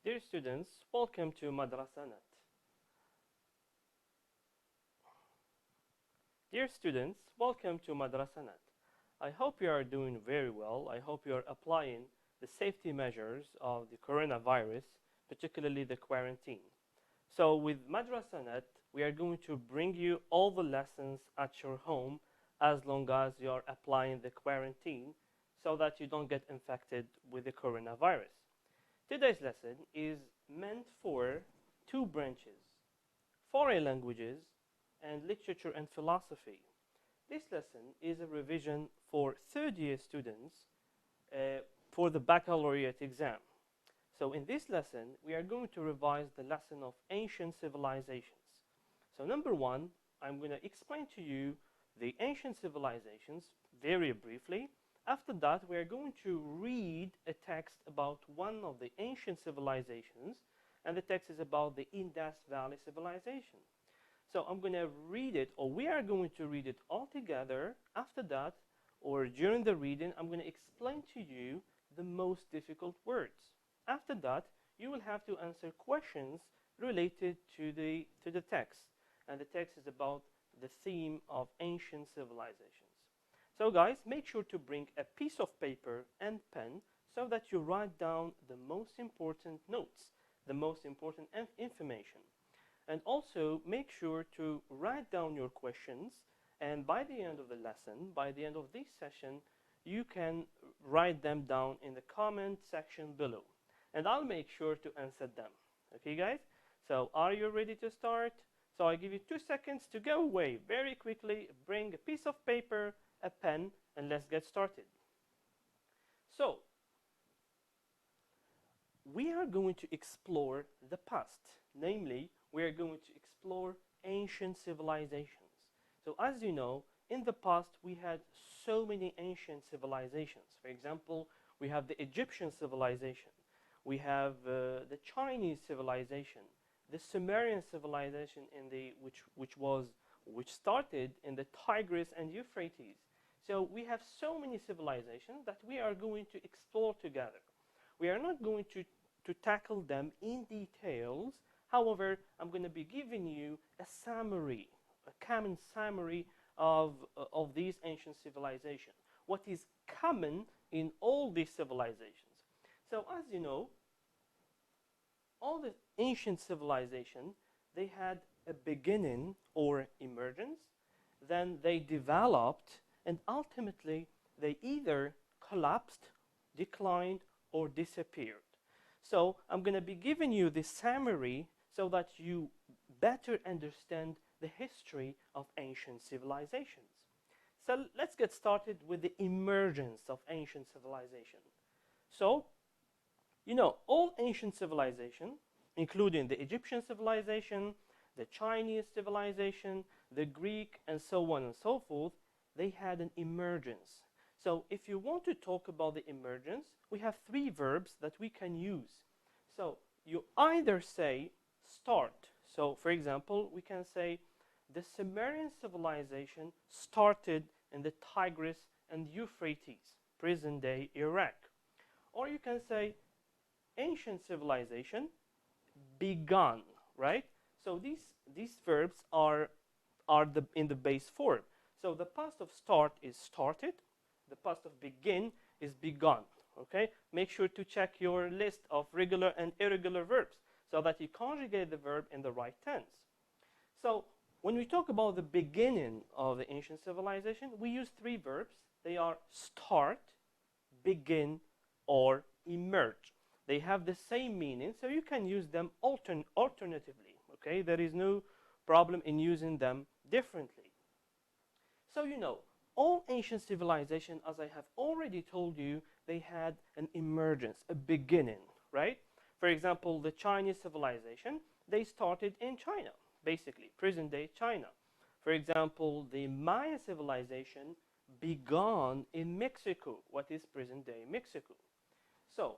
Dear students, welcome to Madrasanat. Dear students, welcome to Madrasanat. I hope you are doing very well. I hope you are applying the safety measures of the coronavirus, particularly the quarantine. So with Madrasanat, we are going to bring you all the lessons at your home as long as you are applying the quarantine so that you don't get infected with the coronavirus. Today's lesson is meant for two branches, foreign languages and literature and philosophy. This lesson is a revision for third-year students for the baccalaureate exam. So in this lesson, we are going to revise the lesson of ancient civilizations. So number one, I'm going to explain to you the ancient civilizations very briefly. After that, we are going to read a text about one of the ancient civilizations, and the text is about the Indus Valley civilization. So I'm going to read it, or we are going to read it all together. After that, or during the reading, I'm going to explain to you the most difficult words. After that, you will have to answer questions related to the text, and the text is about the theme of ancient civilizations. So guys, make sure to bring a piece of paper and pen so that you write down the most important notes, the most important information. And also make sure to write down your questions, and by the end of the lesson, by the end of this session, you can write them down in the comment section below. And I'll make sure to answer them. Okay guys? So are you ready to start? So I give you 2 seconds to go away very quickly, bring a piece of paper, a pen, and let's get started. So, we are going to explore the past. Namely, we are going to explore ancient civilizations. So as you know, in the past we had so many ancient civilizations. For example, we have the Egyptian civilization. We have the Chinese civilization, the Sumerian civilization which started in the Tigris and Euphrates. So we have so many civilizations that we are going to explore together. We are not going to tackle them in details. However, I'm going to be giving you a summary, a common summary of these ancient civilizations. What is common in all these civilizations? So as you know, all the ancient civilizations, they had a beginning or emergence, then they developed, and ultimately they either collapsed, declined, or disappeared. So I'm going to be giving you this summary so that you better understand the history of ancient civilizations. So let's get started with the emergence of ancient civilization. So, you know, all ancient civilization, including the Egyptian civilization, the Chinese civilization, the Greek, and so on and so forth, they had an emergence. So if you want to talk about the emergence, we have three verbs that we can use. So you either say start. So for example, we can say the Sumerian civilization started in the Tigris and Euphrates, present-day Iraq. Or you can say ancient civilization begun, right? So these verbs are in the base form. So the past of start is started. The past of begin is begun. Okay? Make sure to check your list of regular and irregular verbs so that you conjugate the verb in the right tense. So when we talk about the beginning of the ancient civilization, we use three verbs. They are start, begin, or emerge. They have the same meaning, so you can use them alternatively. Okay? There is no problem in using them differently. So you know, all ancient civilizations, as I have already told you, they had an emergence, a beginning, right? For example, the Chinese civilization, they started in China, basically, present-day China. For example, the Maya civilization began in Mexico, what is present-day Mexico. So,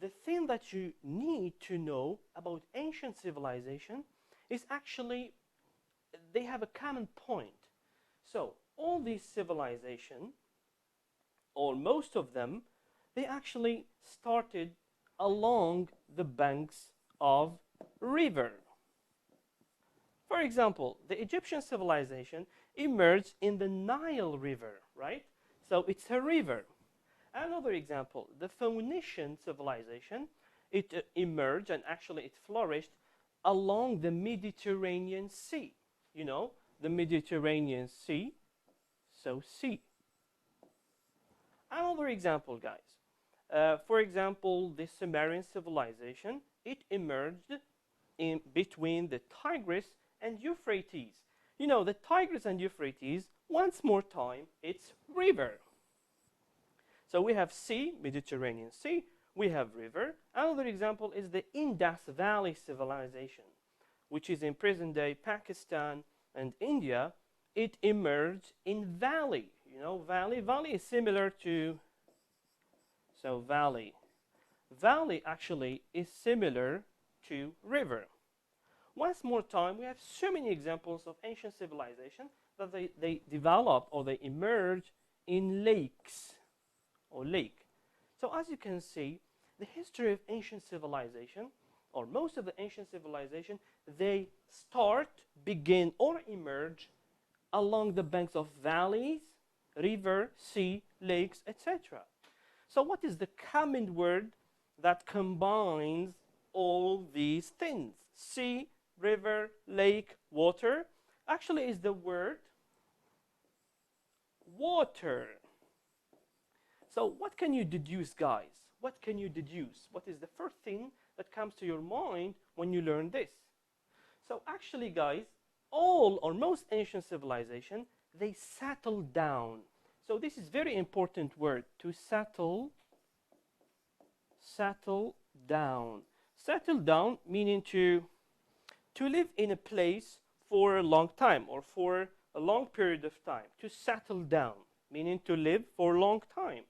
the thing that you need to know about ancient civilization is actually, they have a common point. So, all these civilizations, or most of them, they actually started along the banks of river. For example, the Egyptian civilization emerged in the Nile River, right? So it's a river. Another example, the Phoenician civilization, it emerged and actually it flourished along the Mediterranean Sea. You know, the Mediterranean Sea, so sea. Another example, guys. For example, the Sumerian civilization, it emerged in between the Tigris and Euphrates. You know, the Tigris and Euphrates, once more time, it's river. So we have sea, Mediterranean Sea, we have river. Another example is the Indus Valley civilization, which is in present-day Pakistan and India. It emerged in valley. You know, valley. Valley is similar to, so valley. Valley actually is similar to river. Once more time, we have so many examples of ancient civilization that they developed or they emerged in lakes or lake. So as you can see, the history of ancient civilization, or most of the ancient civilization, they start, begin, or emerge along the banks of valleys, river, sea, lakes, etc. So what is the common word that combines all these things? Sea, river, lake, water. Actually is the word water. So what can you deduce, guys? What can you deduce? What is the first thing that comes to your mind when you learn this? So actually, guys, all or most ancient civilization, they settle down. So this is very important word, to settle down. Settle down meaning to live in a place for a long time or for a long period of time. To settle down meaning to live for a long time.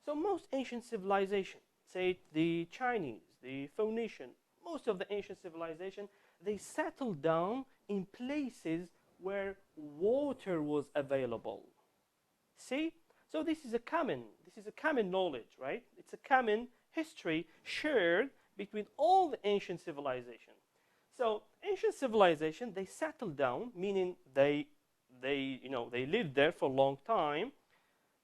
So most ancient civilization, say the Chinese, the Phoenician, most of the ancient civilization, they settled down in places where water was available. See? So this is a common knowledge, right? It's a common history shared between all the ancient civilization. So ancient civilization, they settled down, meaning they lived there for a long time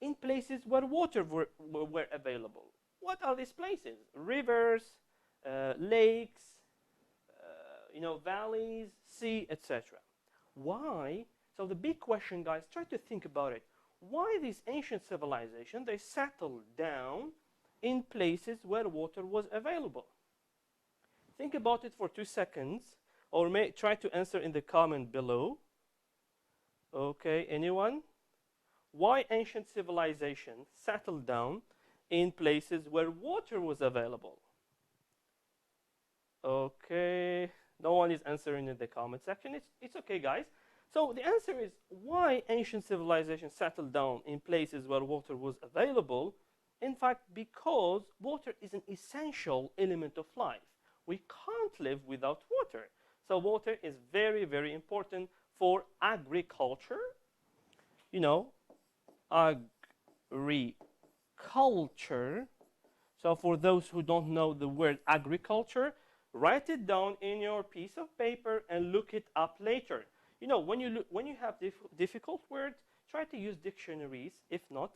in places where water were available. What are these places? Rivers, lakes, valleys, sea, etc. Why? So the big question, guys, try to think about it. Why these ancient civilizations, they settled down in places where water was available? Think about it for 2 seconds, or try to answer in the comment below. Okay, anyone? Why ancient civilizations settled down in places where water was available? Okay, no one is answering in the comment section. It's okay, guys. So the answer is why ancient civilizations settled down in places where water was available. In fact, because water is an essential element of life. We can't live without water. So water is very, very important for agriculture. You know, agriculture. So for those who don't know the word agriculture, write it down in your piece of paper and look it up later. You know, when you have difficult words, try to use dictionaries. If not,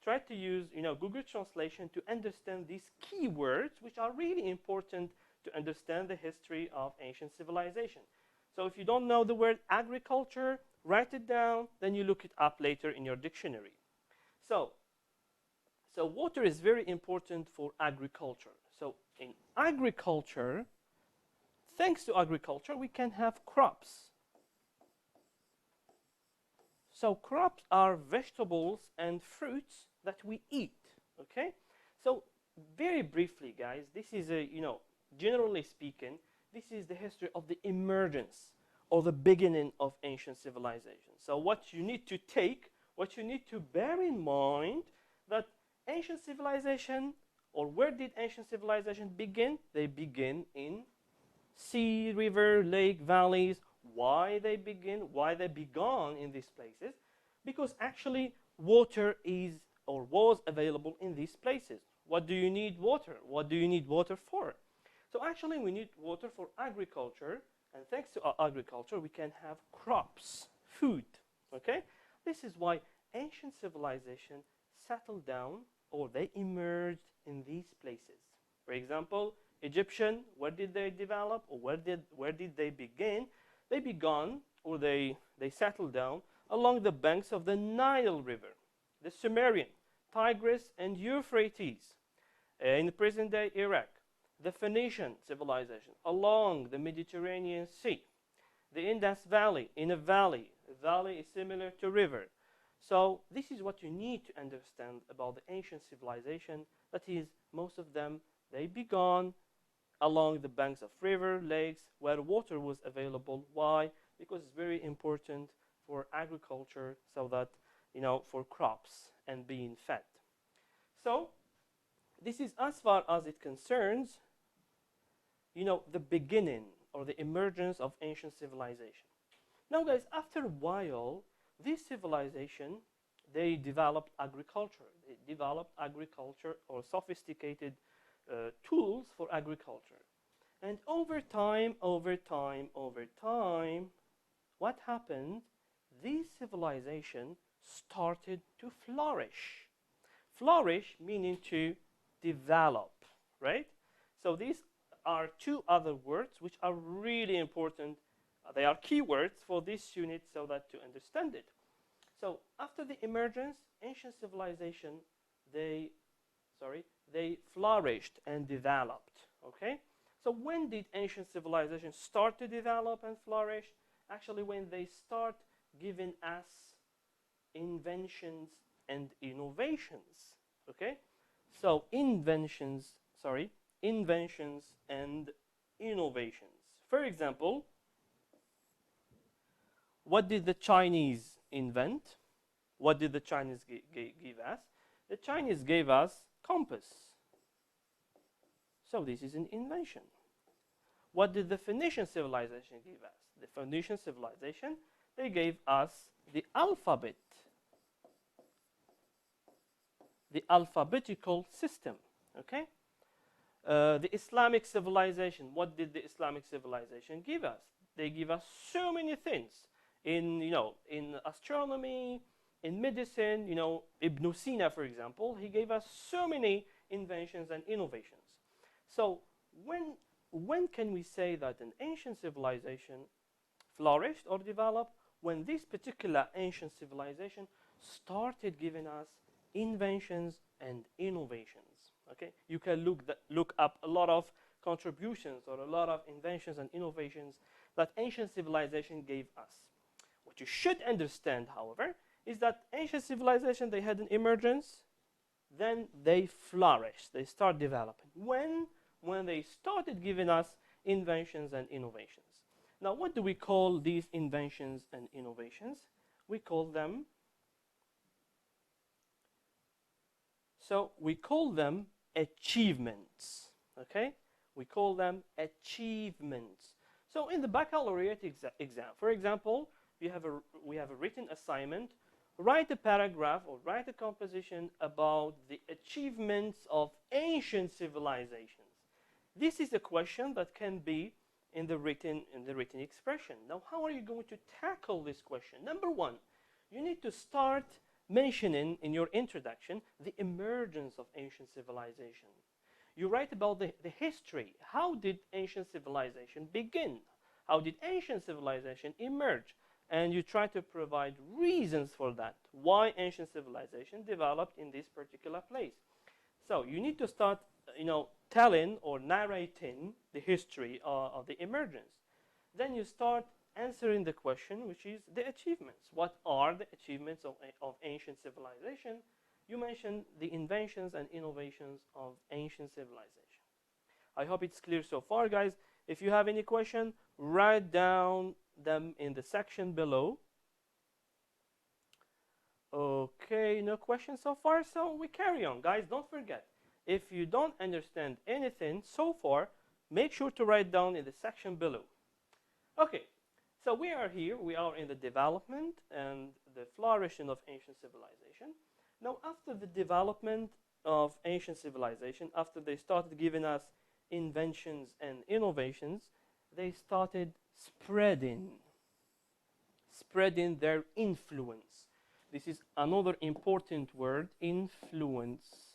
try to use Google Translation to understand these key words, which are really important to understand the history of ancient civilization. So if you don't know the word agriculture, write it down, then you look it up later in your dictionary. So water is very important for agriculture. So in agriculture, thanks to agriculture, we can have crops. So crops are vegetables and fruits that we eat, okay? So very briefly, guys, this is generally speaking, this is the history of the emergence or the beginning of ancient civilization. So what you need to bear in mind, that ancient civilization, or where did ancient civilization begin? They begin in sea, river, lake, valleys. Why they began in these places? Because actually water is or was available in these places. What do you need water? What do you need water for? So actually we need water for agriculture, and thanks to our agriculture we can have crops, food. Okay? This is why ancient civilization settled down, or they emerged in these places. For example, Egyptian, where did they develop, or where did they begin? They began, or they settled down along the banks of the Nile River. The Sumerian, Tigris and Euphrates, in the present-day Iraq. The Phoenician civilization along the Mediterranean Sea. The Indus Valley, in a valley. A valley is similar to river. So this is what you need to understand about the ancient civilization. That is, most of them, they began along the banks of river, lakes, where water was available. Why? Because it's very important for agriculture, so that, for crops and being fed. So this is as far as it concerns, the beginning or the emergence of ancient civilization. Now, guys, after a while, this civilization, they developed agriculture. They developed agriculture, or sophisticated tools for agriculture. And over time, what happened? This civilization started to flourish. Flourish meaning to develop, right? So these are two other words which are really important. They are keywords for this unit, so that to understand it. So after the emergence, ancient civilization, they flourished and developed. Okay? So when did ancient civilization start to develop and flourish? Actually, when they start giving us inventions and innovations. Okay? So inventions and innovations. For example, what did the Chinese invent? What did the Chinese give us? The Chinese gave us compass. So this is an invention. What did the Phoenician civilization give us? The Phoenician civilization, they gave us the alphabet. The alphabetical system. Okay? The Islamic civilization, what did the Islamic civilization give us? They give us so many things in astronomy, in medicine. Ibn Sina, for example, he gave us so many inventions and innovations. So when can we say that an ancient civilization flourished or developed? When this particular ancient civilization started giving us inventions and innovations. Okay, you can look up a lot of contributions or a lot of inventions and innovations that ancient civilization gave us. What you should understand, however, is that ancient civilization, they had an emergence, then they flourished, they start developing. When they started giving us inventions and innovations. Now, what do we call these inventions and innovations? We call them achievements. Okay? We call them achievements. So in the baccalaureate exam, for example, we have a written assignment. Write a paragraph or write a composition about the achievements of ancient civilizations. This is a question that can be in the written expression. Now, how are you going to tackle this question? Number one, you need to start mentioning in your introduction the emergence of ancient civilization. You write about the history. How did ancient civilization begin? How did ancient civilization emerge? And you try to provide reasons for that, why ancient civilization developed in this particular place. So you need to start, telling or narrating the history of the emergence. Then you start answering the question, which is the achievements. What are the achievements of ancient civilization? You mentioned the inventions and innovations of ancient civilization. I hope it's clear so far, guys. If you have any question, write down them in the section below. Okay, no questions so far, so we carry on. Guys, don't forget, if you don't understand anything so far, make sure to write down in the section below. Okay, so we are here. We are in the development and the flourishing of ancient civilization. Now, after the development, of ancient civilization, after they started giving us inventions and innovations, they started spreading their influence. This is another important word, influence.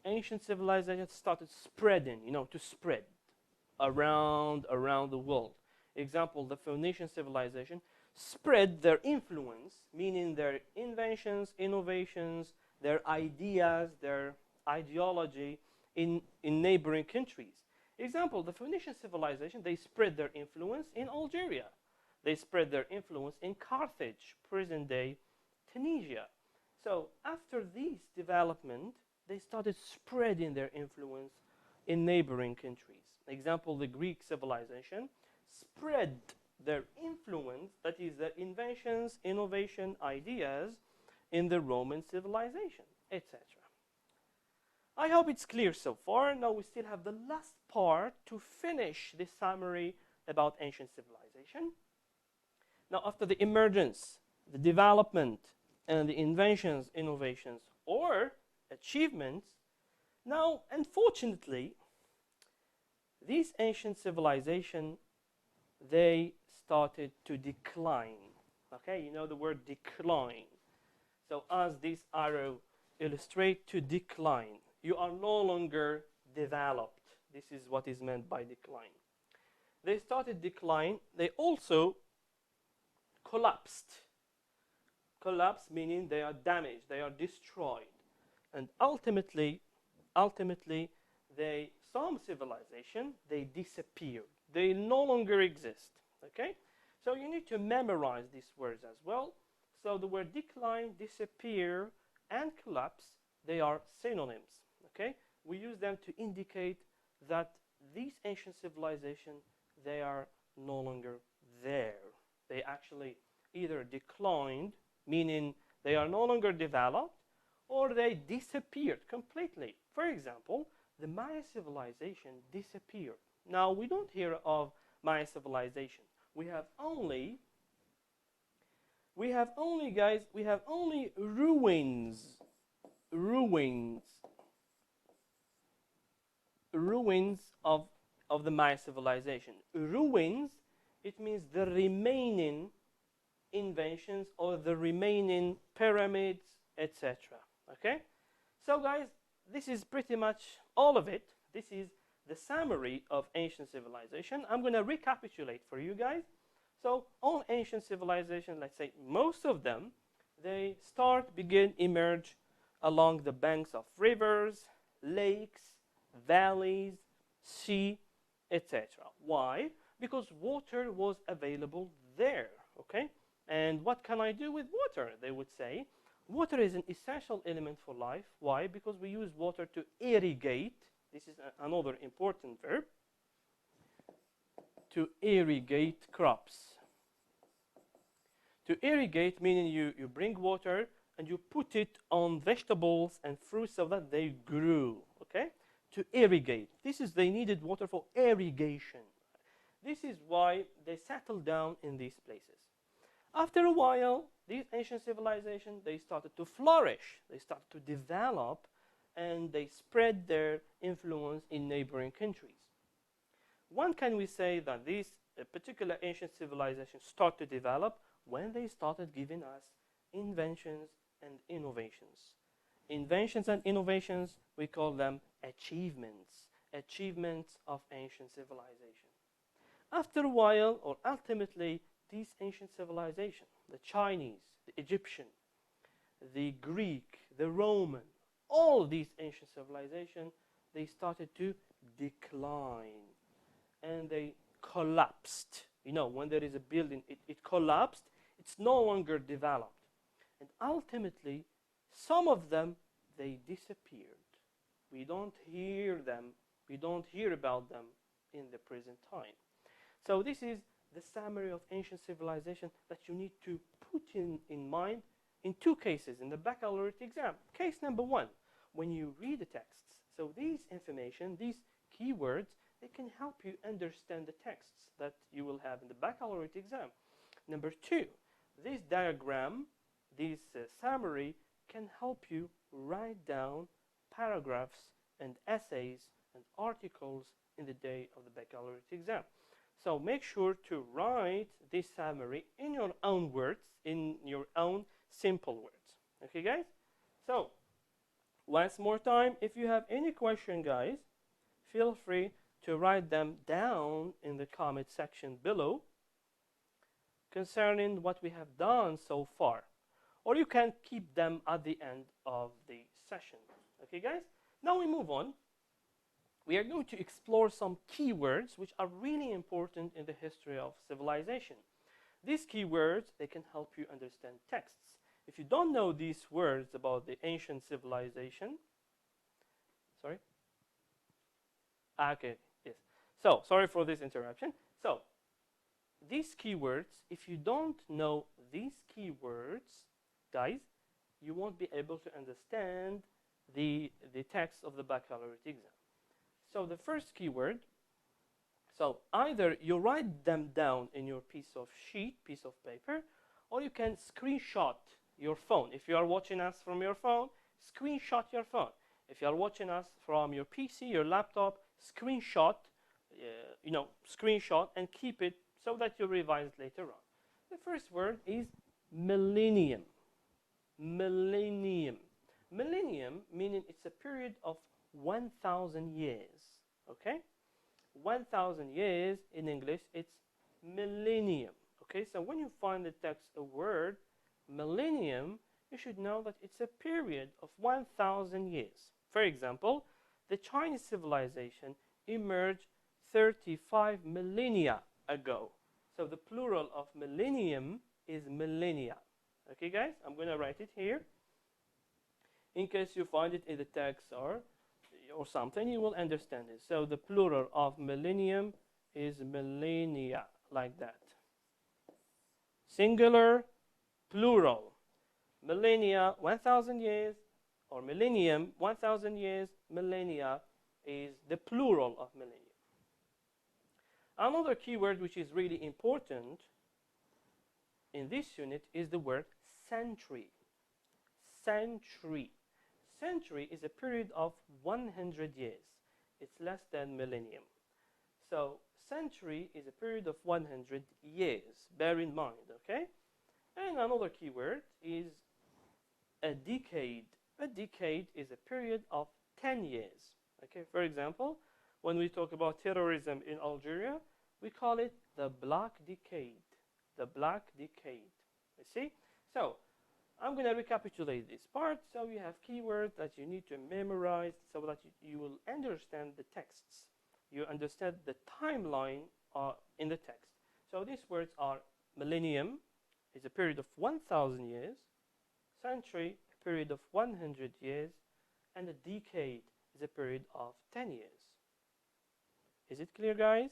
Ancient civilizations started spreading, to spread around the world. Example, the Phoenician civilization spread their influence, meaning their inventions, innovations, their ideas, their ideology in neighboring countries. Example, the Phoenician civilization, they spread their influence in Algeria. They spread their influence in Carthage, present-day Tunisia. So after this development, they started spreading their influence in neighboring countries. Example, the Greek civilization spread their influence, that is their inventions, innovation, ideas, in the Roman civilization, etc. I hope it's clear so far. Now we still have the last part to finish this summary about ancient civilization. Now after the emergence, the development, and the inventions, innovations, or achievements, now unfortunately, these ancient civilizations, they started to decline. Okay, you know the word decline. So as this arrow illustrates, to decline. You are no longer developed. This is what is meant by decline. They started decline. They also collapsed. Collapse meaning they are damaged, they are destroyed. And ultimately, some civilization, they disappeared. They no longer exist. Okay? So you need to memorize these words as well. So the word decline, disappear, and collapse, they are synonyms. Okay? We use them to indicate that these ancient civilizations, they are no longer there. They actually either declined, meaning they are no longer developed, or they disappeared completely. For example, the Maya civilization disappeared. Now, we don't hear of Maya civilization. We have only ruins of the Maya civilization. Ruins, it means the remaining inventions or the remaining pyramids, etc. Okay? So guys, this is pretty much all of it. This is the summary of ancient civilization. I'm going to recapitulate for you guys. So all ancient civilization, let's say most of them, they begin, emerge along the banks of rivers, lakes, valleys, sea, etc. Why? Because water was available there. Okay? And what can I do with water? They would say. Water is an essential element for life. Why? Because we use water to irrigate. This is another important verb. To irrigate crops. To irrigate meaning you bring water and you put it on vegetables and fruits so that they grew. Okay? To irrigate. They needed water for irrigation. This is why they settled down in these places. After a while, these ancient civilizations, they started to flourish. They started to develop, and they spread their influence in neighboring countries. When can we say that these particular ancient civilizations start to develop? When they started giving us inventions and innovations. Inventions and innovations, we call them achievements. Achievements of ancient civilization. After a while, or ultimately, these ancient civilizations, the Chinese, the Egyptian, the Greek, the Roman, all these ancient civilizations, they started to decline and they collapsed. You know, when there is a building, it collapsed, it's no longer developed. And ultimately, some of them, they disappeared. We don't hear them, we don't hear about them in the present time. So this is the summary of ancient civilization that you need to put in mind in two cases in the baccalaureate exam. Case number one, when you read the texts. So these information, these keywords, they can help you understand the texts that you will have in the baccalaureate exam. Number two, this diagram, this summary can help you write down paragraphs and essays and articles in the day of the baccalaureate exam. So make sure to write this summary in your own words, in your own simple words. Okay, guys? So, once more time, if you have any question, guys, feel free to write them down in the comment section below concerning what we have done so far. Or you can keep them at the end of the session. Okay, guys? Now we move on. We are going to explore some keywords which are really important in the history of civilization. These keywords, they can help you understand texts. If you don't know these words about the ancient civilization, sorry? Okay, yes. So, sorry for this interruption. So, these keywords, if you don't know these keywords, guys, you won't be able to understand the text of the baccalaureate exam. So the first keyword, so either you write them down in your piece of paper, or you can screenshot your phone. If you are watching us from your phone, screenshot your phone. If you are watching us from your PC, your laptop, screenshot, screenshot and keep it so that you revise later on. The first word is millennium. Millennium. Millennium meaning it's a period of 1,000 years. Okay? 1,000 years in English, it's millennium. Okay, so when you find the text a word millennium, you should know that it's a period of 1,000 years. For example, the Chinese civilization emerged 35 millennia ago. So the plural of millennium is millennia. Okay, guys, I'm going to write it here. In case you find it in the text or something, you will understand it. So the plural of millennium is millennia, like that. Singular, plural. Millennia, 1,000 years, or millennium, 1,000 years. Millennia is the plural of millennium. Another keyword which is really important in this unit is the word century. Century. Century is a period of 100 years. It's less than millennium. So century is a period of 100 years. Bear in mind, okay? And another keyword is a decade. A decade is a period of 10 years. Okay, for example, when we talk about terrorism in Algeria, we call it the Black Decade. The Black Decade. You see? So I'm going to recapitulate this part. So you have keywords that you need to memorize so that you will understand the texts. You understand the timeline in the text. So these words are millennium, is a period of 1,000 years, century, a period of 100 years, and a decade is a period of 10 years. Is it clear, guys?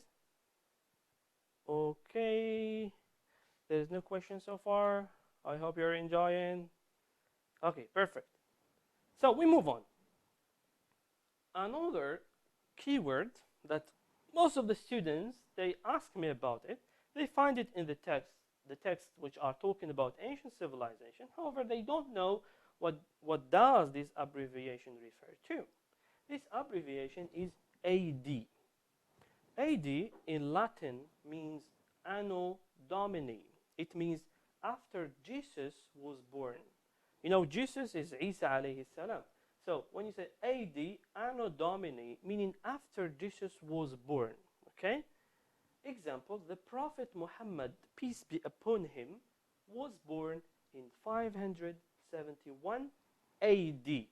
Okay. There's no question so far. I hope you're enjoying. Okay, perfect. So we move on. Another keyword that most of the students, they ask me about it. They find it in the text which are talking about ancient civilization. However, they don't know what does this abbreviation refer to. This abbreviation is AD. AD in Latin means Anno Domini. It means after Jesus was born. You know, Jesus is Isa alayhi salam. So when you say AD, Anno Domini, meaning after Jesus was born. Okay? Example, the Prophet Muhammad, peace be upon him, was born in 571 AD.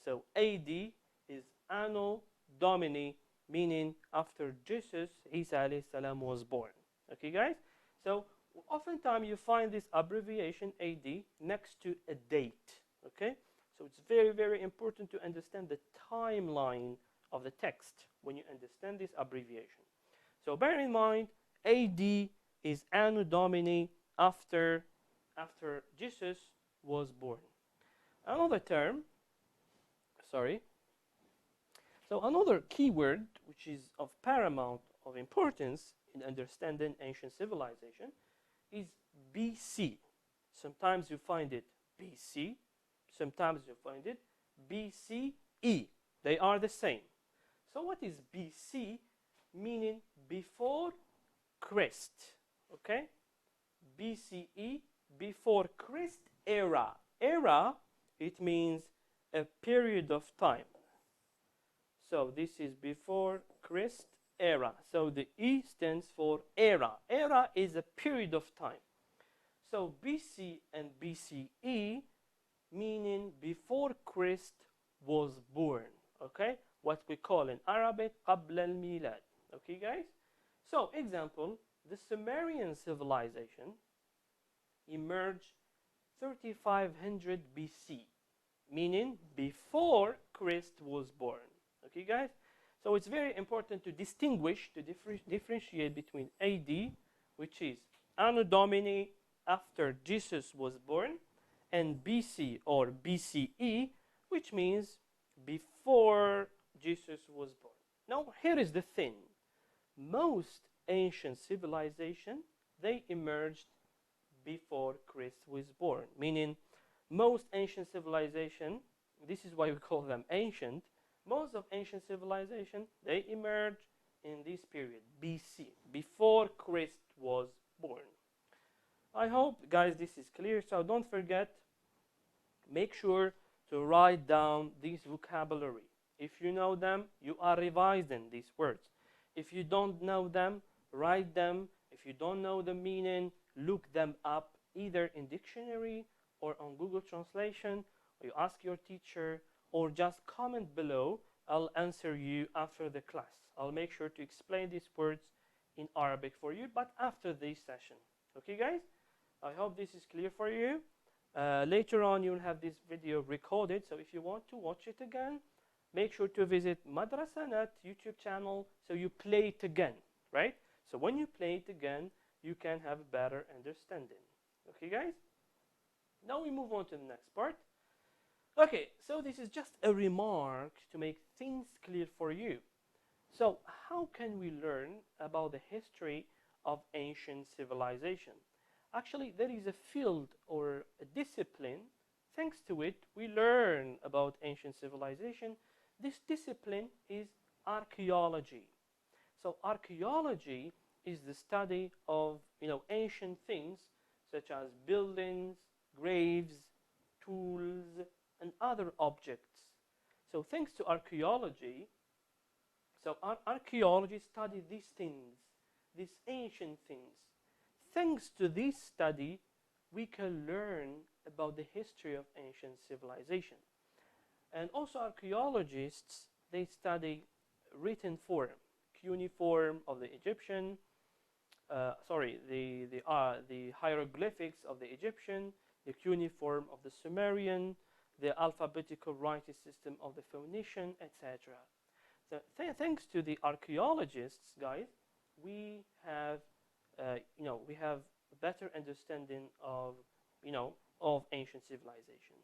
So AD is Anno Domini, meaning after Jesus, Isa alayhi salam, was born. Okay, guys? So oftentimes you find this abbreviation AD next to a date. Okay? So it's very, very important to understand the timeline of the text when you understand this abbreviation. So bear in mind, AD is Anno Domini, after Jesus was born. Another term, so another keyword which is of paramount of importance in understanding ancient civilization is BC. Sometimes you find it BC, sometimes you find it BCE. They are the same. So what is BC? Meaning before Christ. Okay? BCE, before Christ era. Era, it means a period of time. So this is before Christ era. So the E stands for era. Era is a period of time. So BC and BCE meaning before Christ was born. Okay? What we call in Arabic قبل الميلاد. Okay, guys? So, example, the Sumerian civilization emerged 3500 BC, meaning before Christ was born. Okay, guys? So it's very important to distinguish, to differentiate between AD, which is Anno Domini, after Jesus was born, and BC or BCE, which means before Jesus was born. Now, here is the thing. Most ancient civilizations, they emerged before Christ was born, meaning most ancient civilization, this is why we call them ancient, most of ancient civilization, they emerged in this period, BC, before Christ was born. I hope, guys, this is clear. So don't forget, make sure to write down this vocabulary. If you know them, you are revising these words. If you don't know them, write them. If you don't know the meaning, look them up either in dictionary or on Google Translation, or you ask your teacher, or just comment below. I'll answer you after the class. I'll make sure to explain these words in Arabic for you, but after this session. Okay, guys? I hope this is clear for you. Later on, you'll have this video recorded, so if you want to watch it again, make sure to visit Madrasa.net YouTube channel so you play it again, right? So when you play it again, you can have a better understanding. Okay, guys? Now we move on to the next part. Okay, so this is just a remark to make things clear for you. So how can we learn about the history of ancient civilization? Actually, there is a field or a discipline. Thanks to it, we learn about ancient civilization. This discipline is archaeology. So archaeology is the study of ancient things such as buildings, graves, tools, and other objects. So thanks to archaeology, archaeology studies these things, these ancient things. Thanks to this study, we can learn about the history of ancient civilization. And also archaeologists, they study written form, cuneiform of the Egyptian, the hieroglyphics of the Egyptian, the cuneiform of the Sumerian, the alphabetical writing system of the Phoenician, etc. So thanks to the archaeologists, guys, we have a better understanding of ancient civilization.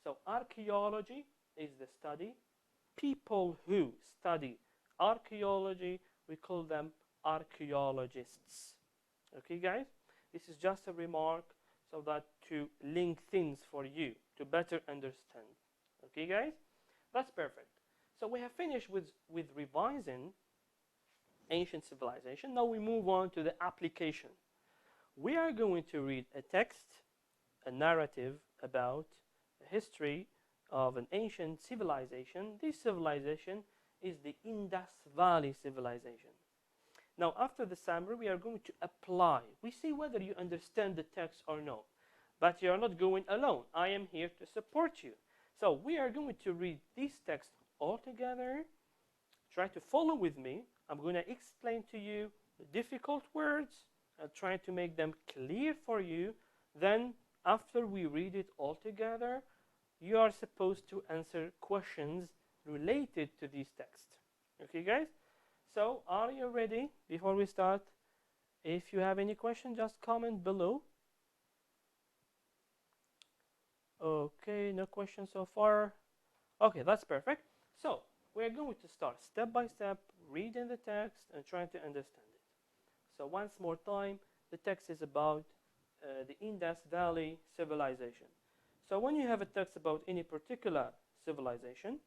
So archaeology is the study. People who study archaeology, we call them archaeologists. Okay, guys? This is just a remark so that to link things for you to better understand. Okay, guys? That's perfect. So we have finished with revising ancient civilization. Now we move on to the application. We are going to read a text, a narrative about the history of an ancient civilization. This civilization is the Indus Valley civilization. Now, after the summary, we are going to apply. We see whether you understand the text or not. But you are not going alone. I am here to support you. So we are going to read this text all together. Try to follow with me. I'm going to explain to you the difficult words and try to make them clear for you. Then, after we read it all together, you are supposed to answer questions related to this text. Okay, guys? So, are you ready? Before we start, if you have any question, just comment below. Okay, no questions so far. Okay, that's perfect. So, we're going to start step by step, reading the text and trying to understand it. So, once more time, the text is about the Indus Valley civilization. So when you have a text about any particular civilization,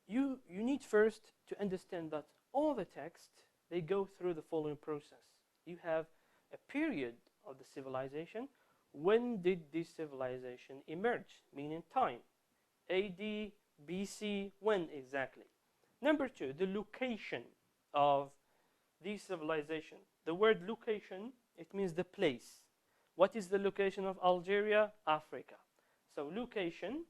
you need first to understand that all the texts, they go through the following process. You have a period of the civilization. When did this civilization emerge? Meaning time. AD, BC, when exactly? Number two, the location of this civilization. The word location, it means the place. What is the location of Algeria? Africa. So location,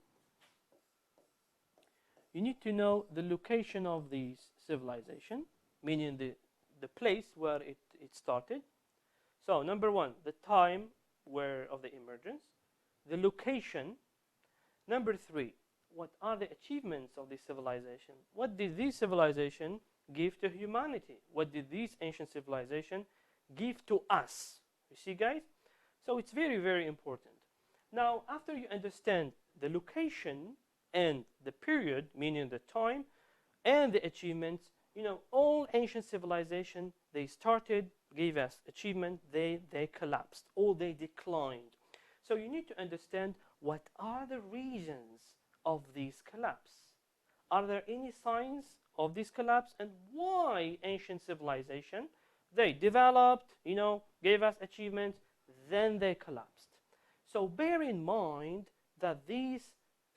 you need to know the location of this civilization, meaning the place where it started. So number one, the time of the emergence, the location. Number three, what are the achievements of this civilization? What did this civilization give to humanity? What did this ancient civilization give to us? You see, guys? So it's very, very important. Now, after you understand the location and the period, meaning the time, and the achievements, all ancient civilization, they started, gave us achievement, they collapsed, or they declined. So you need to understand what are the reasons of this collapse. Are there any signs of this collapse, and why ancient civilization, they developed, gave us achievements, then they collapsed. So bear in mind that this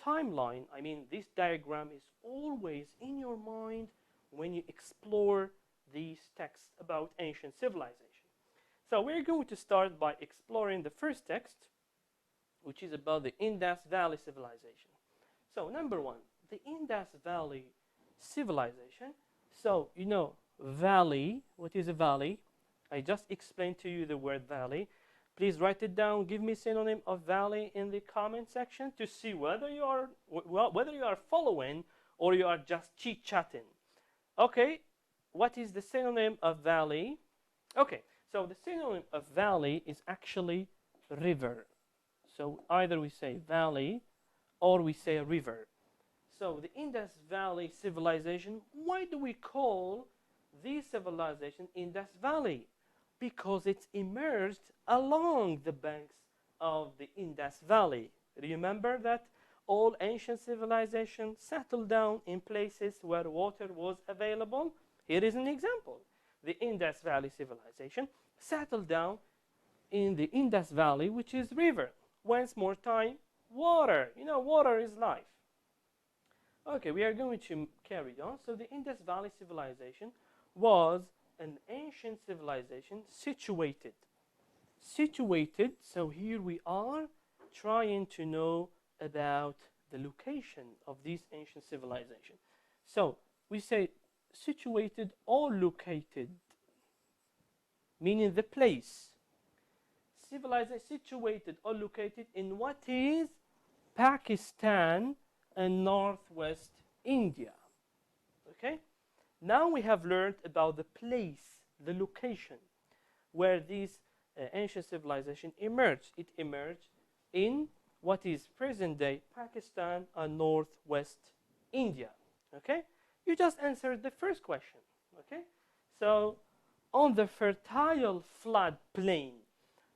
timeline, this diagram is always in your mind when you explore these texts about ancient civilization. So we're going to start by exploring the first text, which is about the Indus Valley Civilization. So number one, the Indus Valley Civilization. So, valley, what is a valley? I just explained to you the word valley. Please write it down. Give me synonym of valley in the comment section to see whether you are following or you are just chit-chatting. Okay, what is the synonym of valley? Okay, so the synonym of valley is actually river. So either we say valley or we say river. So the Indus Valley Civilization, why do we call this civilization Indus Valley? Because it's emerged along the banks of the Indus Valley. Remember that all ancient civilizations settled down in places where water was available? Here is an example. The Indus Valley Civilization settled down in the Indus Valley, which is river. Once more time, water. Water is life. Okay, we are going to carry on. So the Indus Valley Civilization was an ancient civilization situated. So here we are trying to know about the location of this ancient civilization. So we say situated or located, meaning the place. Civilization situated or located in what is Pakistan and northwest India. Okay? Now we have learned about the place, the location, where this ancient civilization emerged. It emerged in what is present-day Pakistan and northwest India. Okay? You just answered the first question. Okay? So, on the fertile flood plain.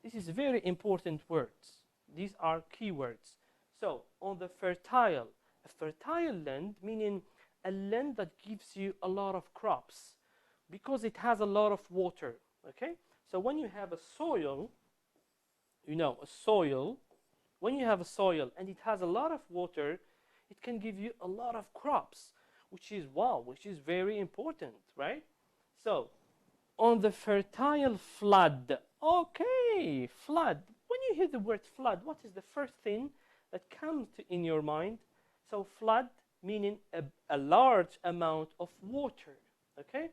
This is very important words. These are keywords. So, on the fertile, a fertile land, meaning a land that gives you a lot of crops because it has a lot of water. Okay? So when you have a soil, when you have a soil and it has a lot of water, it can give you a lot of crops, which is very important, right? So, on the fertile flood. Okay, flood. When you hear the word flood, what is the first thing that comes in your mind? So flood meaning a large amount of water. Okay?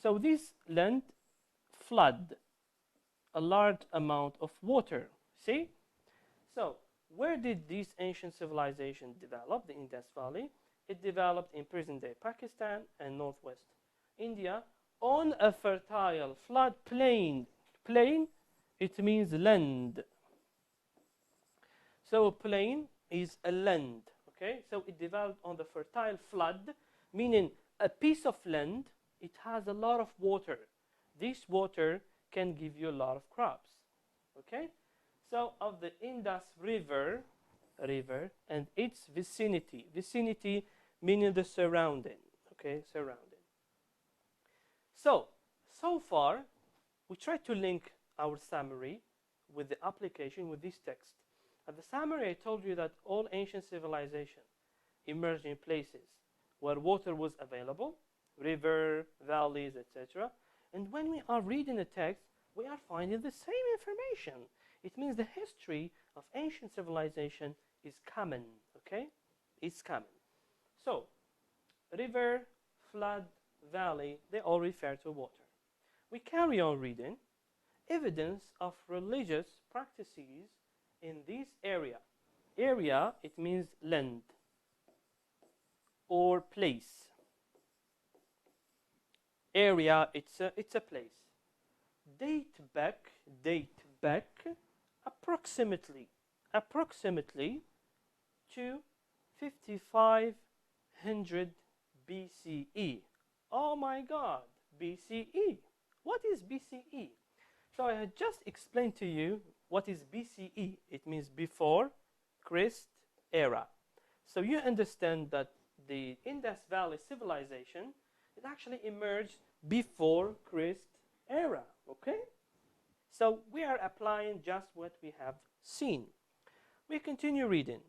So this land flood, a large amount of water. See? So where did this ancient civilization develop, the Indus Valley? It developed in present-day Pakistan and northwest India on a fertile flood plain. Plain, it means land. So plain is a land. Okay, so it developed on the fertile flood, meaning a piece of land, it has a lot of water. This water can give you a lot of crops. Okay, So of the Indus River, and its vicinity. Vicinity meaning the surrounding. Okay, surrounding. So far, we try to link our summary with the application with this text. At the summary, I told you that all ancient civilizations emerged in places where water was available, river, valleys, etc. And when we are reading the text, we are finding the same information. It means the history of ancient civilization is common, okay? It's common. So, river, flood, valley, they all refer to water. We carry on reading. Evidence of religious practices in this area. Area, it means land or place. Area, it's a place. Date back approximately to 5500 BCE. Oh my God, BCE. What is BCE? So I had just explained to you what is BCE. It means before Christ era. So you understand that the Indus Valley civilization, it actually emerged before Christ era, okay? So we are applying just what we have seen. We continue reading.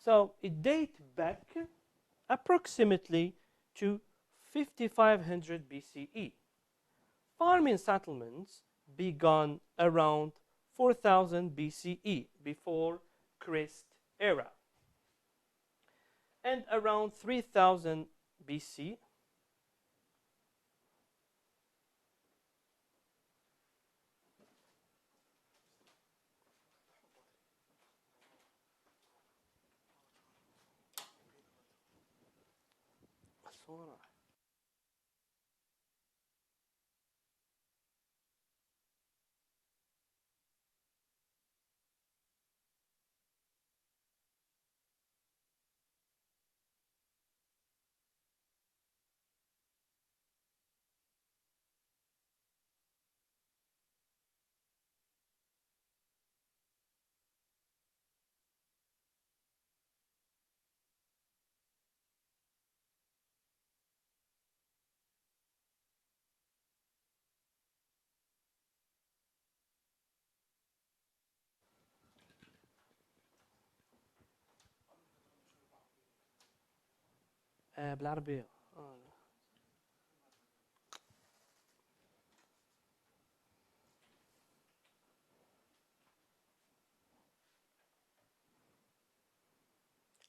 So it dates back approximately to 5500 BCE. Farming settlements began around 4000 BCE, before Christ era. And around 3000 BC, بالعربية.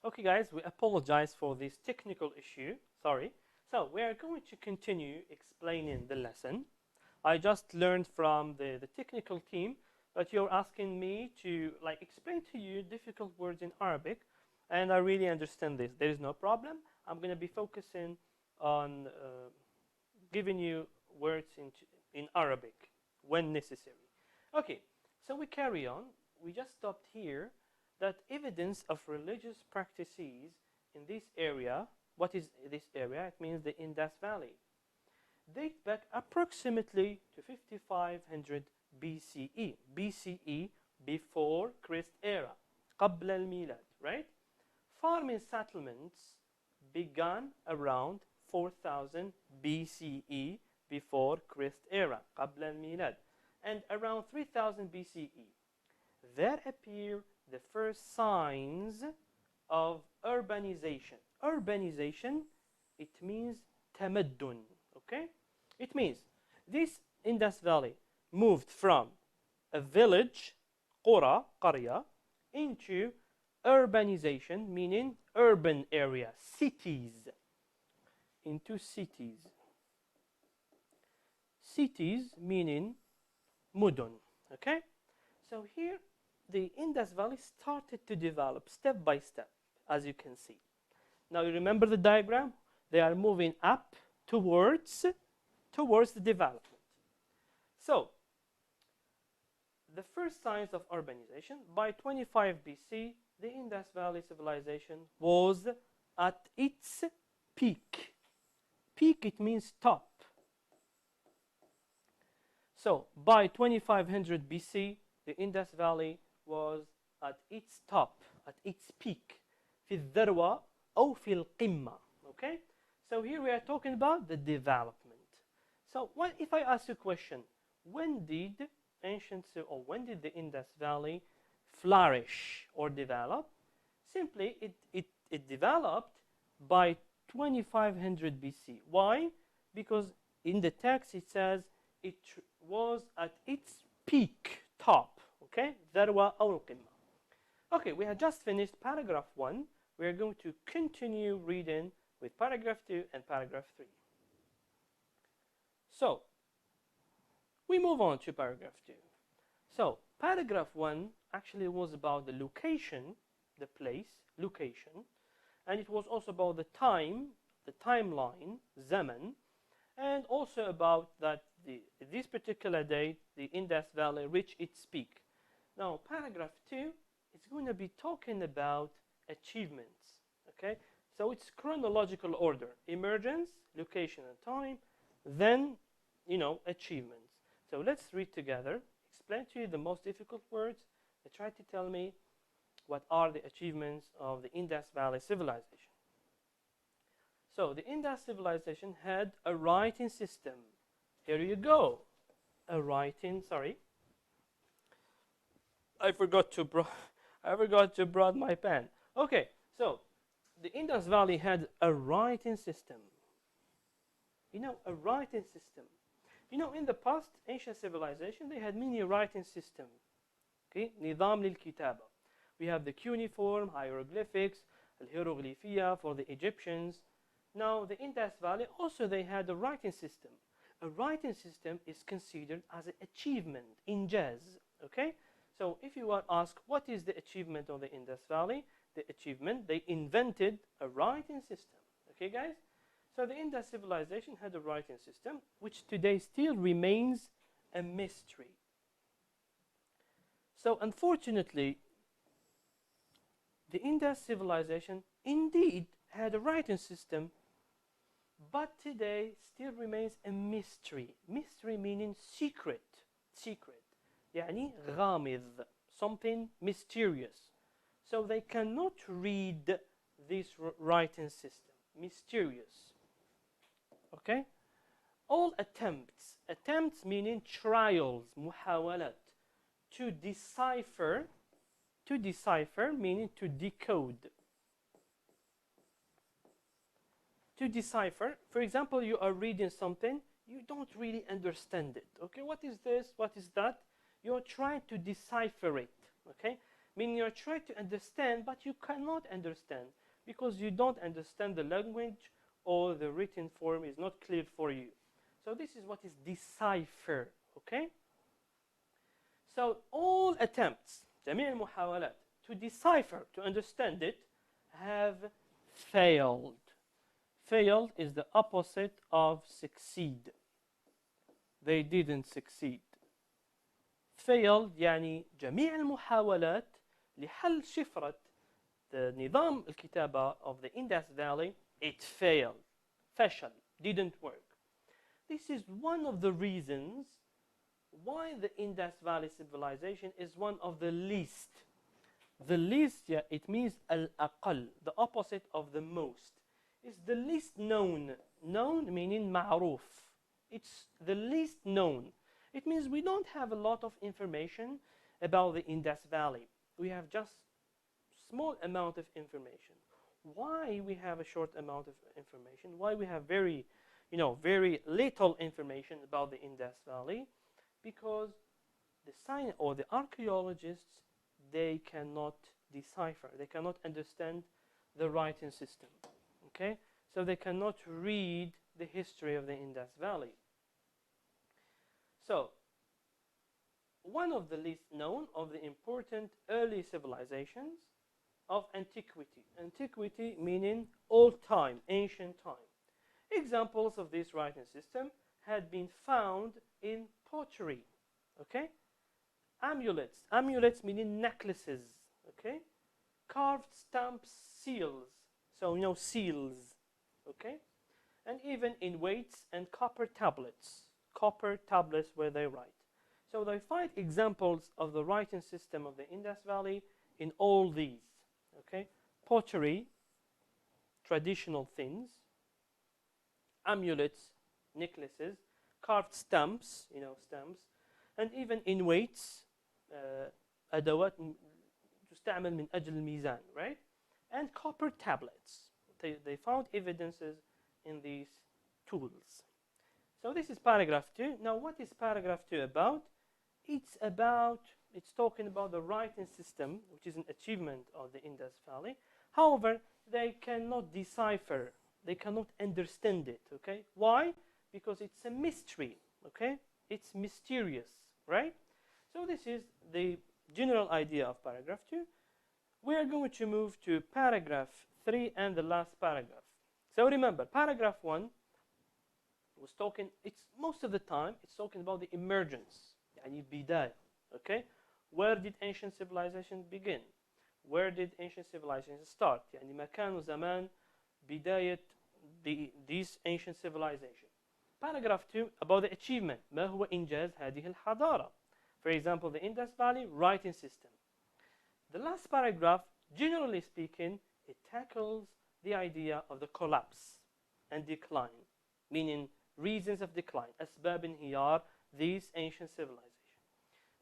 Okay guys, we apologize for this technical issue. Sorry. So we are going to continue explaining the lesson. I just learned from the technical team that you're asking me to explain to you difficult words in Arabic, and I really understand this. There is no problem. I'm going to be focusing on giving you words in Arabic when necessary. Okay, so we carry on. We just stopped here that evidence of religious practices in this area. What is this area? It means the Indus Valley. Date back approximately to 5500 BCE. BCE, before Christ era. قبل الميلاد, right? Farming settlements began around 4000 BCE, before Christ era. قبل الميلاد. And around 3000 BCE, there appear the first signs of urbanization. Urbanization, it means تمدن. Okay? It means this Indus Valley moved from a village, قرى, قرية, into urbanization, meaning urban area, cities, into cities. Cities meaning mudun. Okay? So here the Indus Valley started to develop step by step, as you can see. Now you remember the diagram? They are moving up towards the development. So the first signs of urbanization, by 25 BC, the Indus Valley civilization was at its peak. Peak, it means top. So by 2500 BC, the Indus Valley was at its top, at its peak. في الذروة أو في القمة. Okay? So here we are talking about the development. So what if I ask you a question? When did the Indus Valley flourish or develop? Simply, it developed by 2500 BC. Why? Because in the text it says it was at its peak, top. Okay? ذروة أو القمة. Okay, we have just finished paragraph 1. We are going to continue reading with paragraph 2 and paragraph 3. So, we move on to paragraph 2. So, paragraph 1 actually was about the location, the place, location, and it was also about the time, the timeline, zaman, and also about that this particular day, the Indus Valley reached its peak. Now, paragraph 2 is going to be talking about achievements, okay? So it's chronological order: emergence, location and time, then, achievements. So let's read together, explain to you the most difficult words, and try to tell me what are the achievements of the Indus Valley civilization. So the Indus civilization had a writing system. Here you go. A writing, sorry. I forgot to brought my pen. Okay, so the Indus Valley had a writing system. A writing system. In the past, ancient civilization, they had many writing systems. Okay, نظام للكتابة. We have the cuneiform, hieroglyphics, الهيروغليفية for the Egyptians. Now, the Indus Valley also they had a writing system. A writing system is considered as an achievement, injaz. Okay, so if you are asked what is the achievement of the Indus Valley, the achievement, they invented a writing system. Okay, guys? So the Indus civilization had a writing system, which today still remains a mystery. So unfortunately, the Indus civilization indeed had a writing system, but today still remains a mystery. Mystery meaning secret. Secret. يعني غامض. Something mysterious. So they cannot read this writing system. Mysterious. Okay? All attempts meaning trials, محاولات, to decipher meaning to decode. To decipher, for example, you are reading something, you don't really understand it. Okay, what is this? What is that? You're trying to decipher it. Okay, meaning you're trying to understand, but you cannot understand because you don't understand the language or the written form is not clear for you. So this is what is decipher. Okay. So all attempts, جميع المحاولات, to decipher, to understand it, have failed. Failed is the opposite of succeed. They didn't succeed. Failed يعني جميع المحاولات لحل شفرة نظام الكتابة of the Indus Valley, it failed. فشل, didn't work. This is one of the reasons why the Indus Valley civilization is one of the least. The least, yeah, it means al-aqal, the opposite of the most. It's the least known. Known meaning ma'ruf. It's the least known. It means we don't have a lot of information about the Indus Valley. We have just small amount of information. Why we have a short amount of information? Why we have very little information about the Indus Valley? Because the science or the archaeologists, they cannot decipher, they cannot understand the writing system. Okay, so they cannot read the history of the Indus Valley. So, one of the least known of the important early civilizations of antiquity. Antiquity meaning old time, ancient time. Examples of this writing system had been found in pottery. Okay, amulets. Amulets meaning necklaces. Okay, carved stamps, seals. So seals. Okay, and even in weights and copper tablets. Copper tablets where they write. So they find examples of the writing system of the Indus Valley in all these. Okay, pottery, traditional things, amulets, necklaces, carved stamps, stamps, and even in weights, أدوات تستعمل من أجل الميزان, right? And copper tablets. They found evidences in these tools. So this is paragraph 2. Now what is paragraph 2 about? It's talking about the writing system, which is an achievement of the Indus Valley. However, they cannot decipher, they cannot understand it, okay? Why? Because it's a mystery, okay? It's mysterious, right? So this is the general idea of paragraph 2. We are going to move to paragraph 3 and the last paragraph. So remember, paragraph 1 was talking, most of the time, it's talking about the emergence, يعني بداية, okay? Where did ancient civilization begin? Where did ancient civilization start? يعني مكان وزمان بداية these ancient civilization. Paragraph 2 about the achievement. ما هو إنجاز هذه الحضارة? For example, the Indus Valley writing system. The last paragraph, generally speaking, it tackles the idea of the collapse and decline, meaning reasons of decline, أسباب انهيار these ancient civilizations.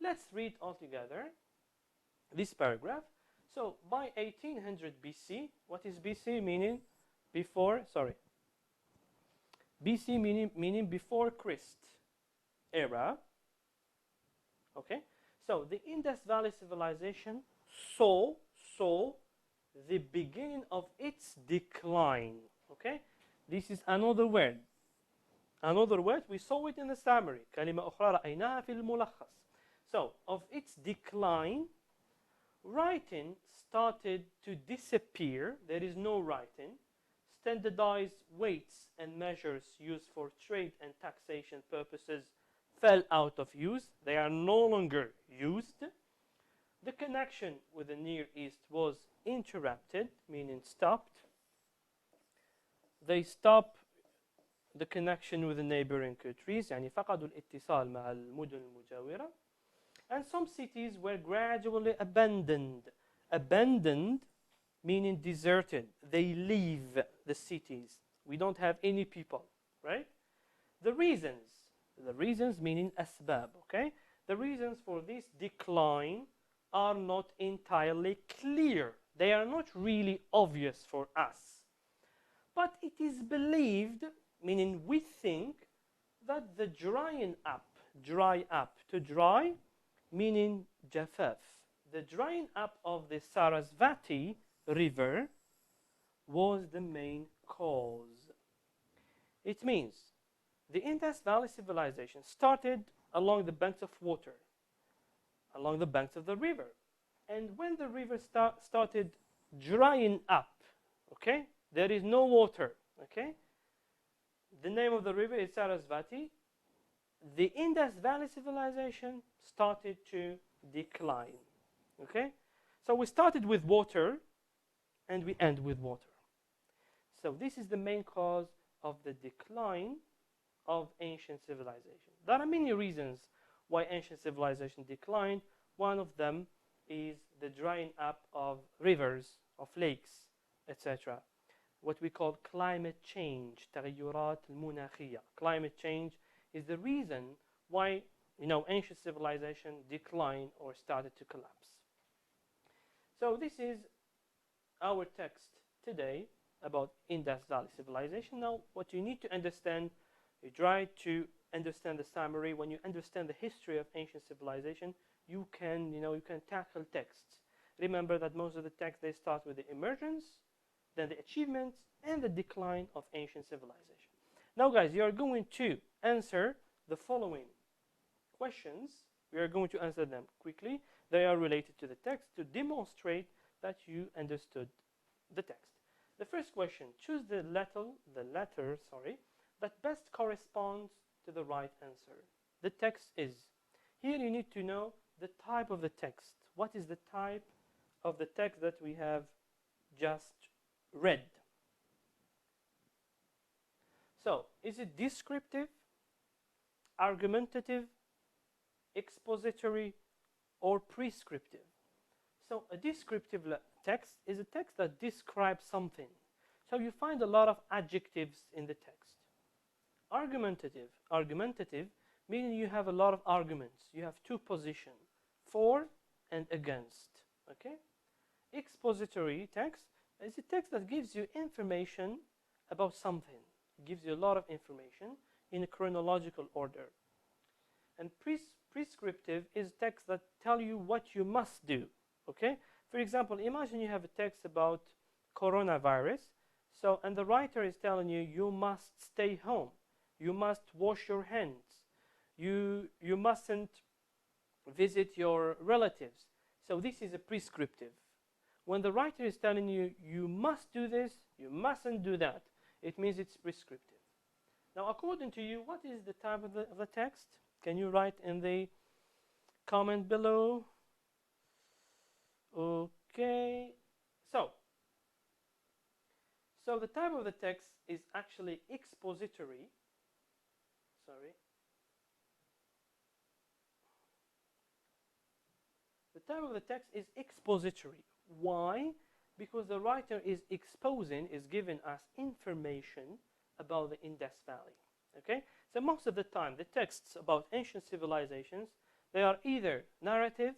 Let's read all together this paragraph. So by 1800 BC, what is BC meaning? BC meaning before Christ era. Okay, so the Indus Valley civilization saw the beginning of its decline. Okay, this is another word. Another word, we saw it in the summary. كلمة أخرى رأيناها في الملخص. So, of its decline, writing started to disappear. There is no writing. Standardized weights and measures used for trade and taxation purposes fell out of use. They are no longer used. The connection with the Near East was interrupted, meaning stopped. They stopped the connection with the neighboring countries, يعني فقدوا الاتصال مع المدن المجاورة. And some cities were gradually abandoned. Abandoned meaning deserted. They leave the cities. We don't have any people, right? The reasons meaning أسباب, okay? The reasons for this decline are not entirely clear. They are not really obvious for us. But it is believed, meaning we think, that the drying up, to dry, meaning jafaf. The drying up of the Sarasvati river was the main cause. It means the Indus Valley civilization started along the banks of water, along the banks of the river. And when the river started drying up, okay, there is no water, okay? The name of the river is Sarasvati. The Indus Valley civilization started to decline, okay? So we started with water and we end with water. So this is the main cause of the decline of ancient civilization. There are many reasons why ancient civilization declined. One of them is the drying up of rivers, of lakes, etc. What we call climate change, تغيرات المناخية. Climate change is the reason why ancient civilization declined or started to collapse. So this is our text today about Indus Valley civilization. Now, what you need to understand, you try to understand the summary. When you understand the history of ancient civilization, you can tackle texts. Remember that most of the texts, they start with the emergence, then the achievements, and the decline of ancient civilization. Now, guys, you are going to answer the following questions. We are going to answer them quickly. They are related to the text to demonstrate that you understood the text. The first question, choose the letter that best corresponds to the right answer. The text is. Here you need to know the type of the text. What is the type of the text that we have just read? So, is it descriptive, argumentative, expository, or prescriptive. So a descriptive text is a text that describes something. So you find a lot of adjectives in the text. Argumentative meaning you have a lot of arguments. You have two positions, for and against. Okay? Expository text is a text that gives you information about something. It gives you a lot of information in a chronological order. And prescriptive is text that tell you what you must do. Okay? For example, imagine you have a text about coronavirus. So, and the writer is telling you, you must stay home. You must wash your hands. You mustn't visit your relatives. So this is a prescriptive. When the writer is telling you, you must do this, you mustn't do that, it means it's prescriptive. Now, according to you, what is the type of the text? Can you write in the comment below? Okay. So the type of the text is actually expository. Sorry. The type of the text is expository. Why? Because the writer is exposing, is giving us information about the Indus Valley. Okay? So most of the time, the texts about ancient civilizations, they are either narrative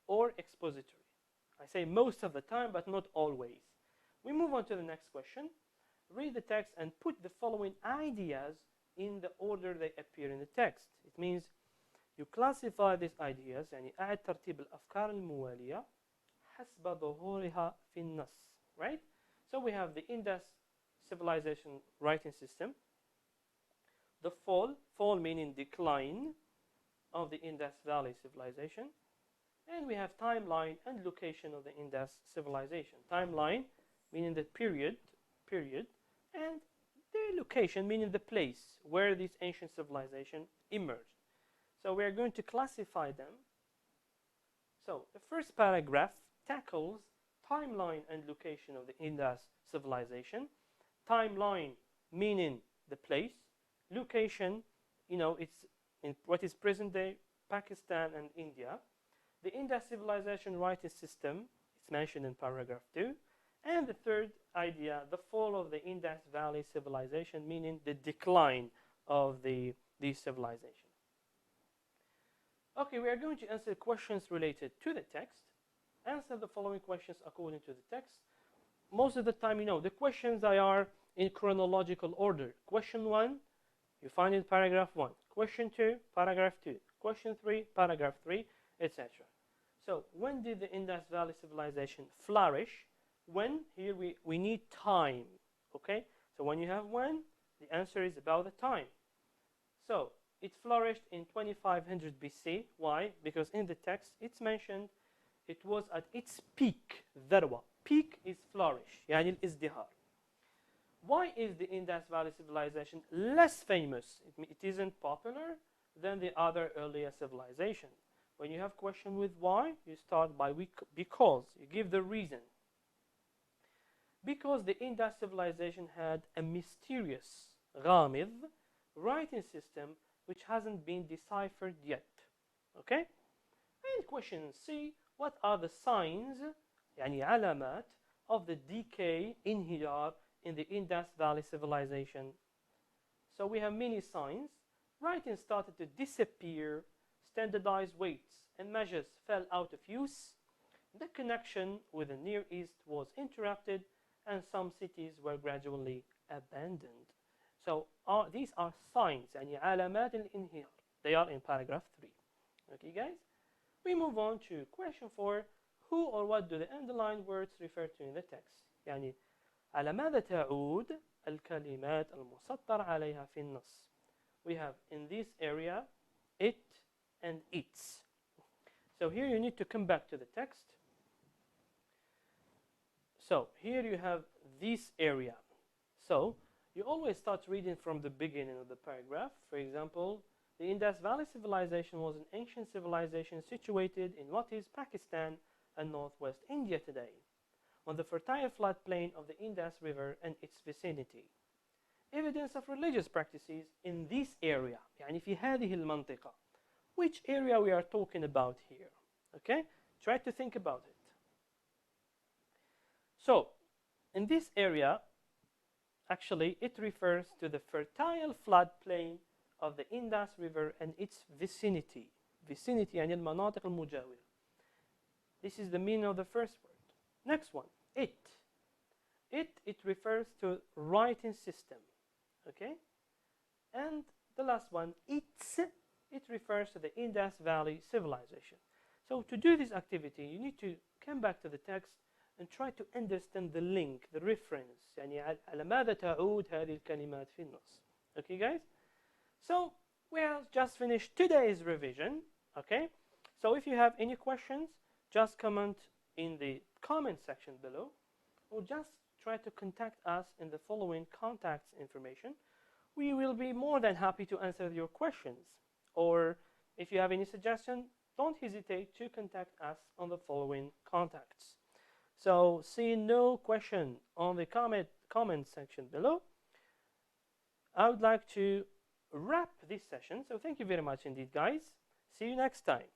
or expository. I say most of the time, but not always. We move on to the next question. Read the text and put the following ideas in the order they appear in the text. It means you classify these ideas يعني أعد ترتيب الأفكار الموالية حسب ظهورها في النص. Right? So we have the Indus civilization writing system. The fall meaning decline of the Indus Valley civilization. And we have timeline and location of the Indus civilization. Timeline meaning the period, and the location meaning the place where this ancient civilization emerged. So we are going to classify them. So the first paragraph tackles timeline and location of the Indus civilization. Timeline meaning the place. Location, it's in what is present day Pakistan and India. The Indus civilization writing system, it's mentioned in paragraph 2. And the third idea, the fall of the Indus Valley civilization, meaning the decline of the civilization. Okay, we are going to answer questions related to the text. Answer the following questions according to the text. Most of the time, the questions are in chronological order. Question 1, you find in paragraph 1. Question 2, paragraph 2. Question 3, paragraph 3, etc. So, when did the Indus Valley civilization flourish? When, here we need time, okay? So when you have when, the answer is about the time. So it flourished in 2500 BC. Why? Because in the text it's mentioned it was at its peak, ذروة. Peak is flourish, يعني الازدهار. Why is the Indus Valley civilization less famous? It isn't popular than the other earlier civilization. When you have question with why, you start by because. You give the reason. Because the Indus civilization had a mysterious غامض writing system which hasn't been deciphered yet. Okay? And question C, what are the signs, يعني علامات, of the decay, انهيار, in the Indus Valley civilization? So we have many signs. Writing started to disappear, standardized weights and measures fell out of use, the connection with the Near East was interrupted, and some cities were gradually abandoned. So these are signs, يعني علامات الانهيار. They are in paragraph 3. Okay, guys? We move on to question 4. Who or what do the underlined words refer to in the text? يعني على ماذا تعود الكلمات المسطر عليها في النص? We have in this area it and its. So here you need to come back to the text. So here you have this area. So you always start reading from the beginning of the paragraph. For example, the Indus Valley civilization was an ancient civilization situated in what is Pakistan and northwest India today, on the fertile floodplain of the Indus River and its vicinity. Evidence of religious practices in this area, يعني في هذه المنطقة. which area we are talking about here. Okay, try to think about it. So in this area, actually it refers to the fertile floodplain of the Indus River and its vicinity. Vicinity يعني المناطق المجاورة. This is the meaning of the first word. Next one, it. It refers to writing system. Okay, and the last one, it refers to the Indus Valley civilization. So to do this activity, you need to come back to the text and try to understand the link, the reference. يعني على ماذا تعود هذه الكلمات في النص. Okay, guys? So we have just finished today's revision. Okay? So if you have any questions, just comment in the comment section below, or just try to contact us in the following contacts information. We will be more than happy to answer your questions. Or if you have any suggestion, don't hesitate to contact us on the following contacts. So seeing no question on the comment section below, I would like to wrap this session. So thank you very much indeed, guys. See you next time.